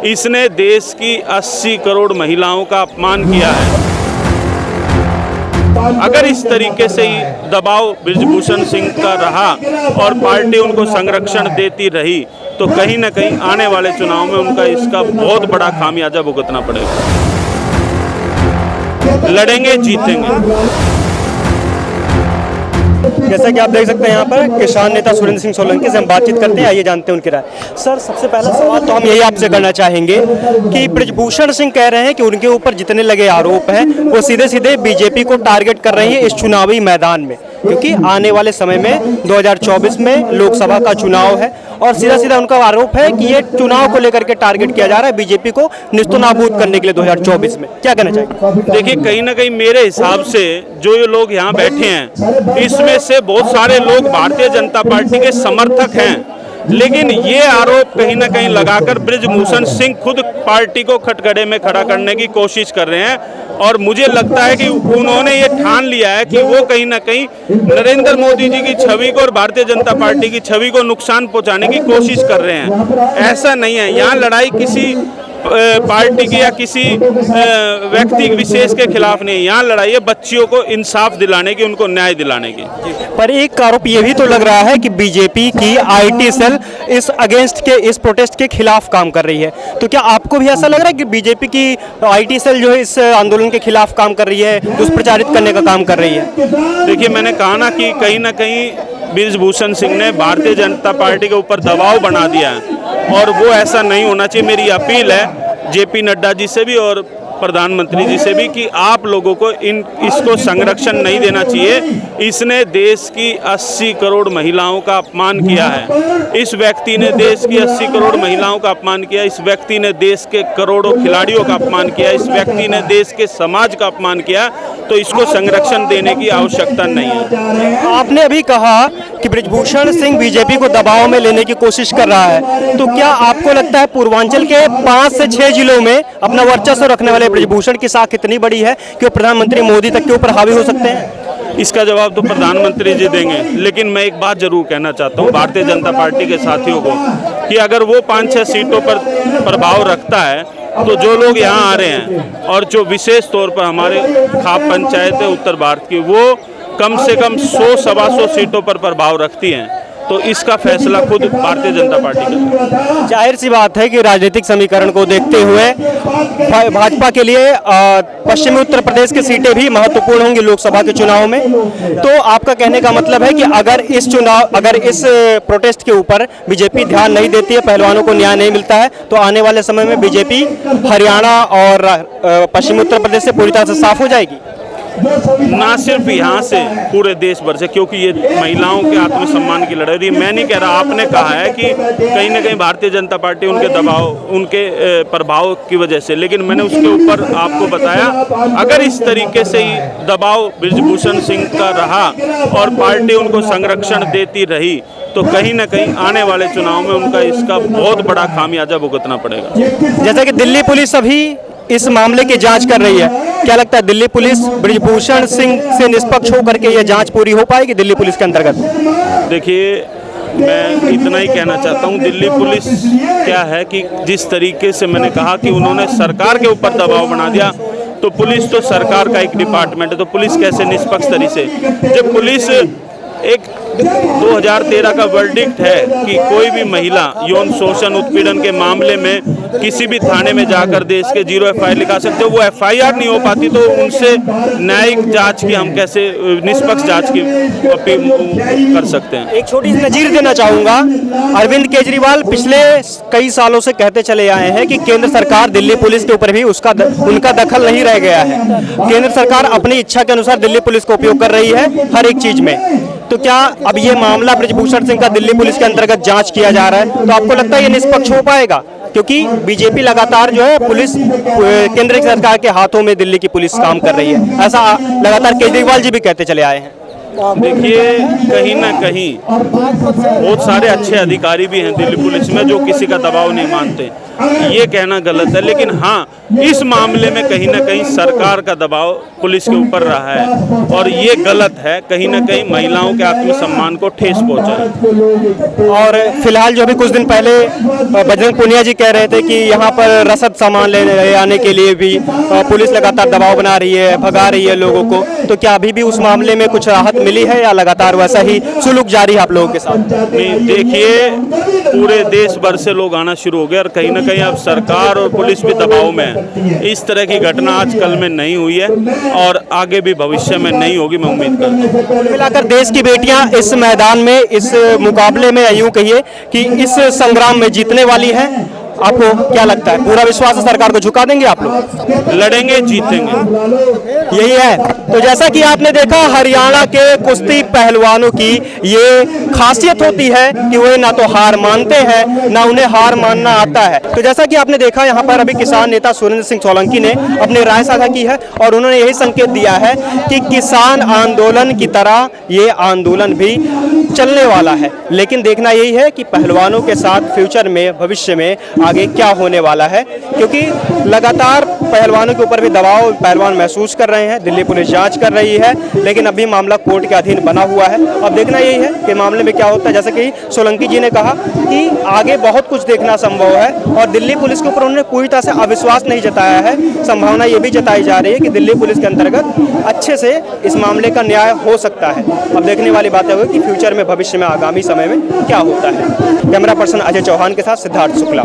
इसने देश की 80 करोड़ महिलाओं का अपमान किया है। अगर इस तरीके से ही दबाव बृजभूषण सिंह का रहा और पार्टी उनको संरक्षण देती रही तो कहीं ना कहीं आने वाले चुनाव में उनका इसका बहुत बड़ा खामियाजा भुगतना पड़ेगा। लड़ेंगे, जीतेंगे। जैसा कि आप देख सकते हैं यहाँ पर किसान नेता सुरेंद्र सिंह सोलंकी से हम बातचीत करते हैं, आइए जानते हैं उनकी राय। सर, सबसे पहला सवाल तो हम यही आपसे करना चाहेंगे कि बृजभूषण सिंह कह रहे हैं कि उनके ऊपर जितने लगे आरोप हैं वो सीधे सीधे बीजेपी को टारगेट कर रही है इस चुनावी मैदान में, क्योंकि आने वाले समय में 2024 में लोकसभा का चुनाव है और सीधा सीधा उनका आरोप है कि ये चुनाव को लेकर के टारगेट किया जा रहा है बीजेपी को निस्तनाबूद करने के लिए 2024 में। क्या कहना चाहिए? देखिए, कहीं ना कहीं मेरे हिसाब से जो ये लोग यहाँ बैठे हैं इसमें से बहुत सारे लोग भारतीय जनता पार्टी के समर्थक हैं, लेकिन ये आरोप कहीं ना कहीं लगाकर बृजभूषण सिंह खुद पार्टी को खटखड़े में खड़ा करने की कोशिश कर रहे हैं। और मुझे लगता है कि उन्होंने ये ठान लिया है कि वो कहीं ना कहीं नरेंद्र मोदी जी की छवि को और भारतीय जनता पार्टी की छवि को नुकसान पहुंचाने की कोशिश कर रहे हैं। ऐसा नहीं है, यहाँ लड़ाई किसी पार्टी की या किसी व्यक्ति विशेष के खिलाफ नहीं, यहाँ लड़ाई है बच्चियों को इंसाफ दिलाने की, उनको न्याय दिलाने की। पर एक आरोप ये भी तो लग रहा है कि बीजेपी की आईटी सेल इस प्रोटेस्ट के खिलाफ काम कर रही है, तो क्या आपको भी ऐसा लग रहा है कि बीजेपी की आईटी सेल जो है इस आंदोलन के खिलाफ काम कर रही है, दुष्प्रचारित करने का काम कर रही है? देखिए, मैंने कहा ना कि कहीं ना कहीं बृजभूषण सिंह ने भारतीय जनता पार्टी के ऊपर दबाव बना दिया है और वो ऐसा नहीं होना चाहिए। मेरी अपील है जेपी नड्डा जी से भी और प्रधानमंत्री जी से भी कि आप लोगों को इसको संरक्षण नहीं देना चाहिए। इसने देश की 80 करोड़ महिलाओं का अपमान किया है। इस व्यक्ति ने देश की 80 करोड़ महिलाओं का अपमान किया। इस व्यक्ति ने देश के करोड़ों खिलाड़ियों का अपमान किया। इस व्यक्ति ने देश के समाज का अपमान किया, तो इसको संरक्षण देने की आवश्यकता नहीं है। आपने अभी कहा कि बृजभूषण सिंह बीजेपी को दबाव में लेने की कोशिश कर रहा है, तो क्या आपको लगता है पूर्वांचल के 5 से 6 जिलों में अपना वर्चस्व रखने वाले बृजभूषण की साख इतनी बड़ी है कि वो प्रधानमंत्री मोदी तक के ऊपर हावी हो सकते हैं? इसका जवाब तो प्रधानमंत्री जी देंगे, लेकिन मैं एक बात जरूर कहना चाहता हूँ भारतीय जनता पार्टी के साथियों को कि अगर वो 5-6 सीटों पर प्रभाव रखता है तो जो लोग यहाँ आ रहे हैं और जो विशेष तौर पर हमारे खाप पंचायत है उत्तर भारत की, वो कम से कम 100-125 सीटों पर प्रभाव रखती हैं, तो इसका फैसला खुद भारतीय जनता पार्टी का। जाहिर सी बात है कि राजनीतिक समीकरण को देखते हुए भाजपा के लिए पश्चिमी उत्तर प्रदेश की सीटें भी महत्वपूर्ण होंगी लोकसभा के चुनाव में। तो आपका कहने का मतलब है कि अगर इस प्रोटेस्ट के ऊपर बीजेपी ध्यान नहीं देती है, पहलवानों को न्याय नहीं मिलता है, तो आने वाले समय में बीजेपी हरियाणा और पश्चिमी उत्तर प्रदेश से पूरी तरह से साफ हो जाएगी? ना सिर्फ यहाँ से, पूरे देश भर से, क्योंकि ये महिलाओं के आत्मसम्मान की लड़ाई। मैं नहीं कह रहा, आपने कहा है कि कहीं ना कहीं भारतीय जनता पार्टी उनके दबाव, उनके प्रभाव की वजह से, लेकिन मैंने उसके ऊपर आपको बताया अगर इस तरीके से ही दबाव बृजभूषण सिंह का रहा और पार्टी उनको संरक्षण देती रही तो कहीं ना कहीं आने वाले चुनाव में उनका इसका बहुत बड़ा खामियाजा भुगतना पड़ेगा। जैसा कि दिल्ली पुलिस अभी इस मामले की जांच कर रही है, क्या लगता है दिल्ली पुलिस बृजभूषण सिंह से निष्पक्ष होकर के यह जांच पूरी हो पाएगी दिल्ली पुलिस के अंतर्गत? देखिए, मैं इतना ही कहना चाहता हूं, दिल्ली पुलिस क्या है कि जिस तरीके से मैंने कहा कि उन्होंने सरकार के ऊपर दबाव बना दिया, तो पुलिस तो सरकार का एक डिपार्टमेंट है, तो पुलिस कैसे निष्पक्ष तरीके से, जब पुलिस एक 2013 का वर्डिक्ट है कि कोई भी महिला यौन शोषण उत्पीड़न के मामले में किसी भी थाने में जाकर देश के 0 FIR लिखा सकते हो, वो FIR नहीं हो पाती तो उनसे न्यायिक जांच की हम कैसे निष्पक्ष जांच की अपील कर सकते हैं। एक छोटी सी नजीर देना चाहूँगा, अरविंद केजरीवाल पिछले कई सालों से कहते चले आए हैं कि केंद्र सरकार दिल्ली पुलिस के ऊपर भी उनका दखल नहीं रह गया है। केंद्र सरकार अपनी इच्छा के अनुसार दिल्ली पुलिस का उपयोग कर रही है हर एक चीज में, तो क्या अब ये मामला बृजभूषण सिंह का दिल्ली पुलिस के अंतर्गत जांच किया जा रहा है, तो आपको लगता है ये निष्पक्ष हो पाएगा? क्योंकि बीजेपी लगातार जो है पुलिस केंद्र सरकार के हाथों में दिल्ली की पुलिस काम कर रही है, ऐसा लगातार केजरीवाल जी भी कहते चले आए हैं। देखिए, कहीं ना कहीं बहुत सारे अच्छे अधिकारी भी हैं दिल्ली पुलिस में जो किसी का दबाव नहीं मानते, ये कहना गलत है। लेकिन हाँ, इस मामले में कहीं ना कहीं सरकार का दबाव पुलिस के ऊपर रहा है और ये गलत है, कहीं ना कहीं महिलाओं के आत्मसम्मान को ठेस पहुंचा है। और फिलहाल जो अभी कुछ दिन पहले बजरंग पूनिया जी कह रहे थे कि यहाँ पर रसद सामान ले आने के लिए भी पुलिस लगातार दबाव बना रही है, भगा रही है लोगों को, तो क्या अभी भी उस मामले में कुछ राहत मिली है या लगातार वैसा ही सुलूक जारी है आप लोगों के साथ? नहीं, देखिए, पूरे देश भर से लोग आना शुरू हो गए और कहीं ना कहीं अब सरकार और पुलिस भी दबाव में है। इस तरह की घटना आजकल में नहीं हुई है और आगे भी भविष्य में नहीं होगी, मैं उम्मीद करता हूँ। कुल मिलाकर देश की बेटियां इस मैदान में, इस मुकाबले में, यूं कहिए कि इस संग्राम में जीतने वाली हैं। आपको क्या लगता है, पूरा विश्वास है सरकार को झुका देंगे आप लोग? लड़ेंगे, जीतेंगे। यही है। तो जैसा कि आपने देखा, हरियाणा के कुश्ती पहलवानों की ये खासियत होती है कि वे ना तो हार मानते हैं, ना उन्हें हार मानना आता है। तो जैसा कि आपने देखा, यहाँ पर अभी किसान नेता सुरेंद्र सिंह सोलंकी ने अपनी राय साझा की है और उन्होंने यही संकेत दिया है कि किसान आंदोलन की तरह ये आंदोलन भी चलने वाला है। लेकिन देखना यही है कि पहलवानों के साथ फ्यूचर में, भविष्य में आगे क्या होने वाला है, क्योंकि लगातार पहलवानों के ऊपर भी दबाव पहलवान महसूस कर रहे हैं। दिल्ली पुलिस जांच कर रही है, लेकिन अभी मामला कोर्ट के अधीन बना हुआ है। अब देखना यही है कि मामले में क्या होता है। जैसे कि सोलंकी जी ने कहा कि आगे बहुत कुछ देखना संभव है और दिल्ली पुलिस के ऊपर उन्होंने पूरी तरह से अविश्वास नहीं जताया है। संभावना ये भी जताई जा रही है कि दिल्ली पुलिस के अंतर्गत अच्छे से इस मामले का न्याय हो सकता है। अब देखने वाली बात है कि फ्यूचर में, भविष्य में, आगामी समय में क्या होता है। कैमरा पर्सन अजय चौहान के साथ सिद्धार्थ शुक्ला।